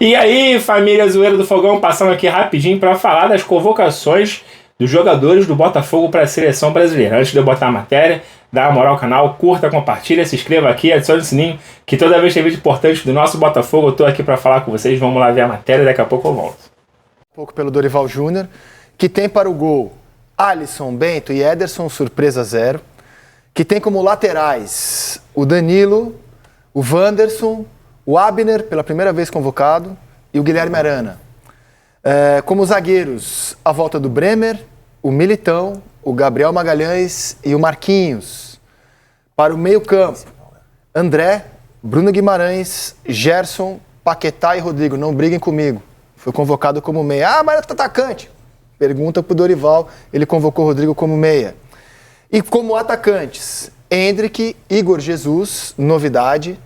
E aí, família Zoeira do Fogão, passando aqui rapidinho para falar das convocações dos jogadores do Botafogo para a seleção brasileira. Antes de eu botar a matéria, dá uma moral ao canal, curta, compartilha, se inscreva aqui, adicione o sininho, que toda vez tem vídeo importante do nosso Botafogo, eu tô aqui para falar com vocês. Vamos lá ver a matéria, daqui a pouco eu volto. Um pouco pelo Dorival Júnior, que tem para o gol Alisson, Bento e Ederson, surpresa zero, que tem como laterais o Danilo, o Wanderson, o Abner, pela primeira vez convocado, e o Guilherme Arana. Como zagueiros, a volta do Bremer, o Militão, o Gabriel Magalhães e o Marquinhos. Para o meio-campo, André, Bruno Guimarães, Gerson, Paquetá e Rodrigo. Não briguem comigo. Foi convocado como meia. Ah, mas é atacante. Pergunta para o Dorival, ele convocou o Rodrigo como meia. E como atacantes, Endrick, Igor Jesus, novidade.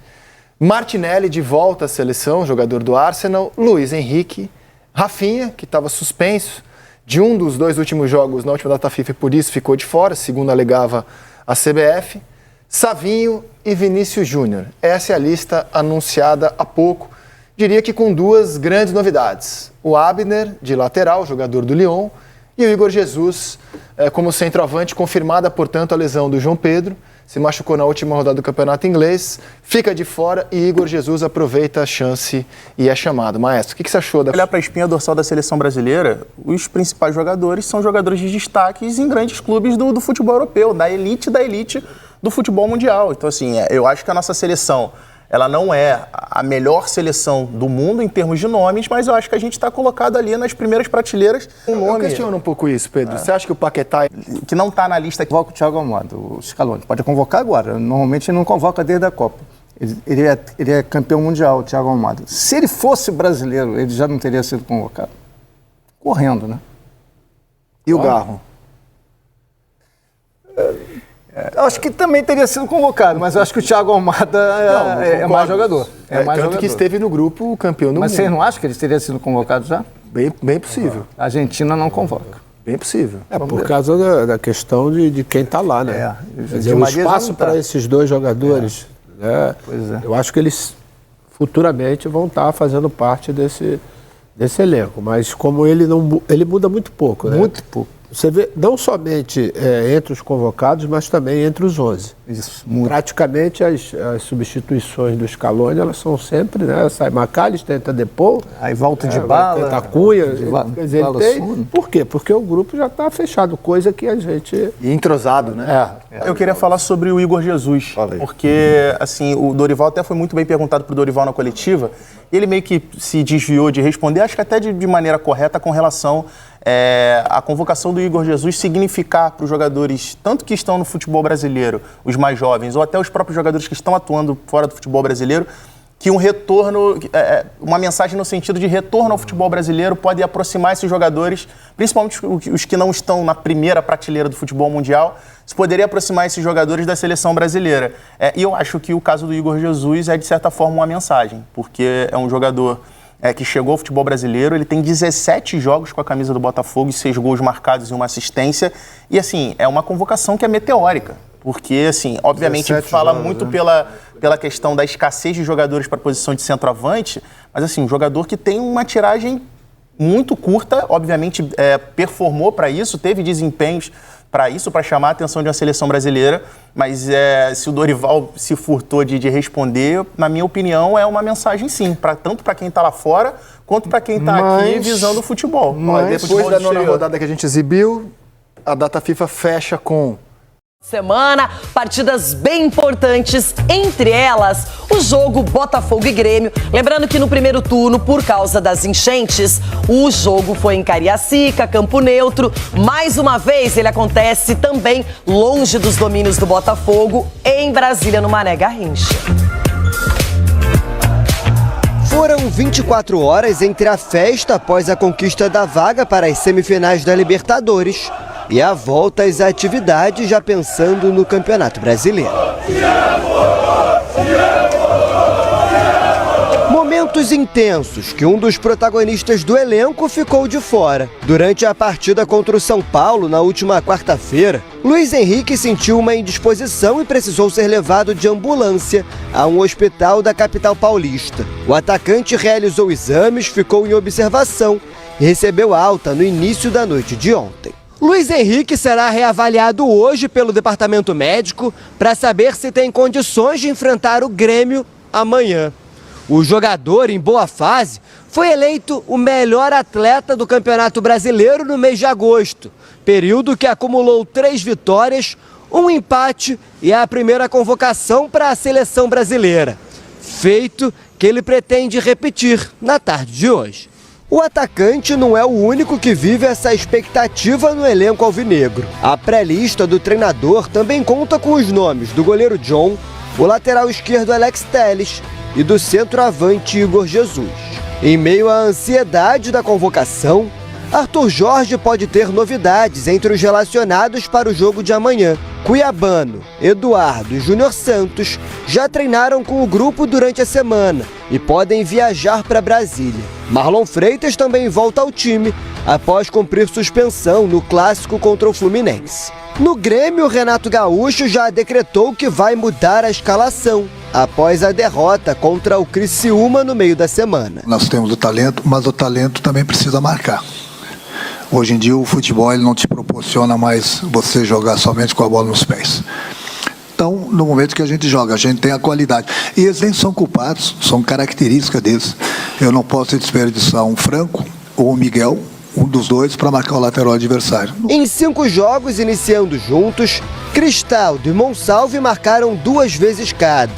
Martinelli de volta à seleção, jogador do Arsenal. Luiz Henrique. Rafinha, que estava suspenso de um dos 2 últimos jogos na última data FIFA e por isso ficou de fora, segundo alegava a CBF. Savinho e Vinícius Júnior. Essa é a lista anunciada há pouco. Diria que com 2 grandes novidades. O Abner, de lateral, jogador do Lyon, e o Igor Jesus, como centroavante, confirmada, portanto, a lesão do João Pedro. Se machucou na última rodada do Campeonato Inglês, fica de fora e Igor Jesus aproveita a chance e é chamado. Maestro, o que você achou da... Olhar para a espinha dorsal da seleção brasileira, os principais jogadores são jogadores de destaques em grandes clubes do futebol europeu, da elite do futebol mundial. Então, assim, eu acho que a nossa seleção, ela não é a melhor seleção do mundo em termos de nomes, mas eu acho que a gente está colocado ali nas primeiras prateleiras. Eu questiono um pouco isso, Pedro. Você acha que o Paquetá, que não está na lista... Convoca o Thiago Almada, o Scaloni. Pode convocar agora. Normalmente ele não convoca desde a Copa. Ele é campeão mundial, o Thiago Almada. Se ele fosse brasileiro, ele já não teria sido convocado. Correndo, né? E o Garro? Eu acho que também teria sido convocado, mas eu acho que o Thiago Almada é mais jogador. Tanto que esteve no grupo campeão do mundo. Mas vocês não acham que ele teria sido convocado já? Bem possível. A Argentina não convoca. Bem possível. Por causa da questão de quem está lá, né? Quer dizer, o espaço para esses 2 jogadores, né? Pois é. Eu acho que eles futuramente vão estar fazendo parte desse elenco, mas como ele muda muito pouco, né? Muito pouco. Você vê, não somente entre os convocados, mas também entre os 11. Isso. Praticamente as substituições do Scaloni, elas são sempre, né? Sai McAllister, entra Depou. Aí volta de bala. Tenta Cunha. Quer dizer, bala ele tem... Sul. Por quê? Porque o grupo já está fechado, coisa que a gente... E entrosado, né? Eu queria falar sobre o Igor Jesus, porque assim, o Dorival até foi muito bem perguntado pro Dorival na coletiva, e ele meio que se desviou de responder, acho que até de maneira correta, com relação à convocação do Igor Jesus significar para os jogadores, tanto que estão no futebol brasileiro, os mais jovens, ou até os próprios jogadores que estão atuando fora do futebol brasileiro, que um retorno, uma mensagem no sentido de retorno ao futebol brasileiro pode aproximar esses jogadores, principalmente os que não estão na primeira prateleira do futebol mundial, se poderia aproximar esses jogadores da seleção brasileira. E eu acho que o caso do Igor Jesus é, de certa forma, uma mensagem, porque é um jogador que chegou ao futebol brasileiro, ele tem 17 jogos com a camisa do Botafogo e 6 gols marcados e uma assistência, e assim, é uma convocação que é meteórica. Porque, assim, obviamente fala jogos, muito, né? pela questão da escassez de jogadores para a posição de centroavante, mas, assim, um jogador que tem uma tiragem muito curta, obviamente performou para isso, teve desempenhos para isso, para chamar a atenção de uma seleção brasileira, mas se o Dorival se furtou de responder, na minha opinião, é uma mensagem, sim, tanto para quem está lá fora, quanto para quem está aqui visando o futebol. Mas depois da 9ª rodada que a gente exibiu, a data FIFA fecha com... Semana, partidas bem importantes, entre elas o jogo Botafogo e Grêmio. Lembrando que no primeiro turno, por causa das enchentes, o jogo foi em Cariacica, Campo Neutro. Mais uma vez, ele acontece também longe dos domínios do Botafogo, em Brasília, no Mané Garrincha. Foram 24 horas entre a festa após a conquista da vaga para as semifinais da Libertadores e a volta às atividades já pensando no Campeonato Brasileiro. Momentos intensos que um dos protagonistas do elenco ficou de fora. Durante a partida contra o São Paulo, na última quarta-feira, Luiz Henrique sentiu uma indisposição e precisou ser levado de ambulância a um hospital da capital paulista. O atacante realizou exames, ficou em observação e recebeu alta no início da noite de ontem. Luiz Henrique será reavaliado hoje pelo departamento médico para saber se tem condições de enfrentar o Grêmio amanhã. O jogador, em boa fase, foi eleito o melhor atleta do Campeonato Brasileiro no mês de agosto, período que acumulou 3 vitórias, 1 empate e a primeira convocação para a seleção brasileira, feito que ele pretende repetir na tarde de hoje. O atacante não é o único que vive essa expectativa no elenco alvinegro. A pré-lista do treinador também conta com os nomes do goleiro John, o lateral esquerdo Alex Telles e do centroavante Igor Jesus. Em meio à ansiedade da convocação, Arthur Jorge pode ter novidades entre os relacionados para o jogo de amanhã. Cuiabano, Eduardo e Júnior Santos já treinaram com o grupo durante a semana e podem viajar para Brasília. Marlon Freitas também volta ao time após cumprir suspensão no clássico contra o Fluminense. No Grêmio, Renato Gaúcho já decretou que vai mudar a escalação após a derrota contra o Criciúma no meio da semana. Nós temos o talento, mas o talento também precisa marcar. Hoje em dia o futebol ele não te proporciona mais você jogar somente com a bola nos pés. Então, no momento que a gente joga, a gente tem a qualidade. E eles nem são culpados, são características deles. Eu não posso desperdiçar um Franco ou um Miguel, um dos dois, para marcar o lateral adversário. Em 5 jogos iniciando juntos, Cristaldo e Monsalve marcaram 2 vezes cada,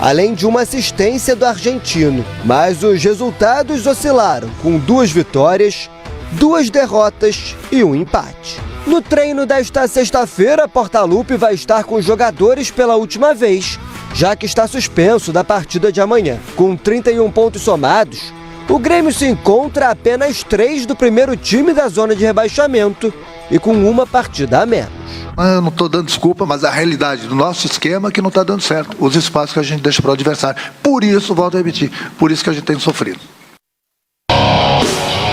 além de uma assistência do argentino. Mas os resultados oscilaram, com 2 vitórias, 2 derrotas e 1 empate. No treino desta sexta-feira, Portaluppi vai estar com os jogadores pela última vez, já que está suspenso da partida de amanhã. Com 31 pontos somados, o Grêmio se encontra a apenas 3 do primeiro time da zona de rebaixamento e com 1 partida a menos. Eu não estou dando desculpa, mas a realidade do nosso esquema é que não está dando certo. Os espaços que a gente deixa para o adversário. Por isso, volto a repetir, por isso que a gente tem sofrido.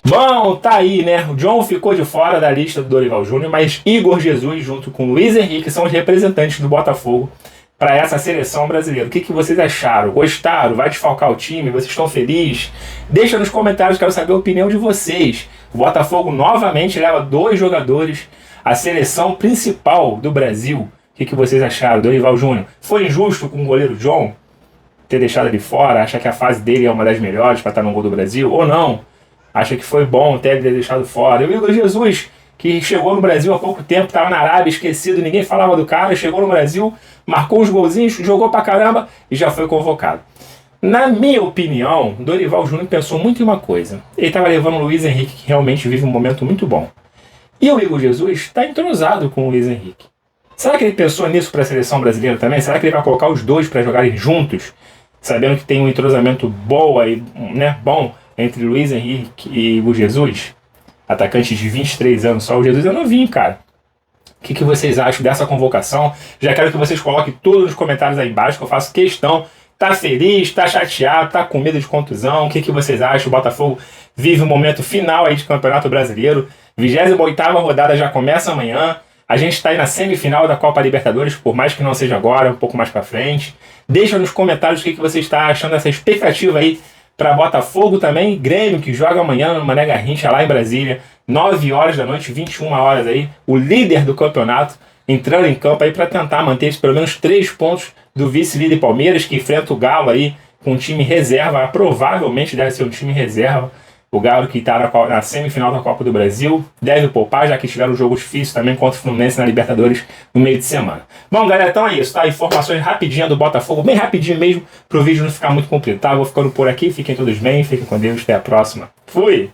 Bom, tá aí, né? O John ficou de fora da lista do Dorival Júnior, mas Igor Jesus junto com Luiz Henrique são os representantes do Botafogo para essa seleção brasileira. O que vocês acharam? Gostaram? Vai desfalcar o time? Vocês estão felizes? Deixa nos comentários, quero saber a opinião de vocês. O Botafogo novamente leva 2 jogadores à seleção principal do Brasil. O que vocês acharam? Dorival Júnior, foi injusto com o goleiro John ter deixado ele fora? Acha que a fase dele é uma das melhores para estar no gol do Brasil? Ou não? Acha que foi bom ter deixado fora? E o Igor Jesus, que chegou no Brasil há pouco tempo, estava na Arábia, esquecido, ninguém falava do cara, chegou no Brasil, marcou uns golzinhos, jogou pra caramba e já foi convocado. Na minha opinião, Dorival Júnior pensou muito em uma coisa. Ele estava levando o Luiz Henrique, que realmente vive um momento muito bom. E o Igor Jesus está entrosado com o Luiz Henrique. Será que ele pensou nisso para a seleção brasileira também? Será que ele vai colocar os dois para jogarem juntos, sabendo que tem um entrosamento bom entre Luiz Henrique e o Jesus? Atacante de 23 anos só. O Jesus é novinho, cara. O que vocês acham dessa convocação? Já quero que vocês coloquem tudo nos comentários aí embaixo, que eu faço questão. Tá feliz, tá chateado, tá com medo de contusão? O que vocês acham? O Botafogo vive um momento final aí de Campeonato Brasileiro. 28ª rodada já começa amanhã. A gente está aí na semifinal da Copa Libertadores, por mais que não seja agora, um pouco mais para frente. Deixa nos comentários o que você está achando dessa expectativa aí para Botafogo também. Grêmio, que joga amanhã no Mané Garrincha, lá em Brasília, 9 horas da noite, 21 horas aí. O líder do campeonato entrando em campo aí para tentar manter pelo menos 3 pontos do vice-líder Palmeiras, que enfrenta o Galo aí com um time reserva. Provavelmente deve ser um time reserva. O Galo, que está na semifinal da Copa do Brasil, deve poupar, já que tiveram um jogo difícil também contra o Fluminense na Libertadores no meio de semana. Bom, galera, então é isso, tá? Informações rapidinhas do Botafogo, bem rapidinho mesmo, pro vídeo não ficar muito comprido, tá? Vou ficando por aqui, fiquem todos bem, fiquem com Deus, até a próxima. Fui!